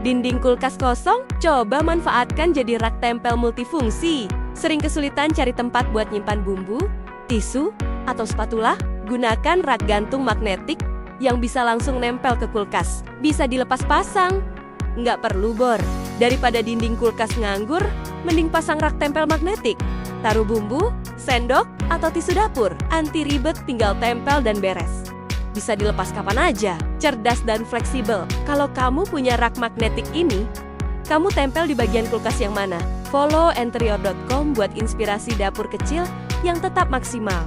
Dinding kulkas kosong? Coba manfaatkan jadi rak tempel multifungsi. Sering kesulitan cari tempat buat nyimpan bumbu, tisu, atau spatula? Gunakan rak gantung magnetik yang bisa langsung nempel ke kulkas. Bisa dilepas pasang. Nggak perlu bor. Daripada dinding kulkas nganggur, mending pasang rak tempel magnetik. Taruh bumbu, sendok, atau tisu dapur. Anti ribet, tinggal tempel dan beres. Bisa dilepas kapan aja. Cerdas dan fleksibel. Kalau kamu punya rak magnetik ini, kamu tempel di bagian kulkas yang mana? Follow enterior.com buat inspirasi dapur kecil yang tetap maksimal.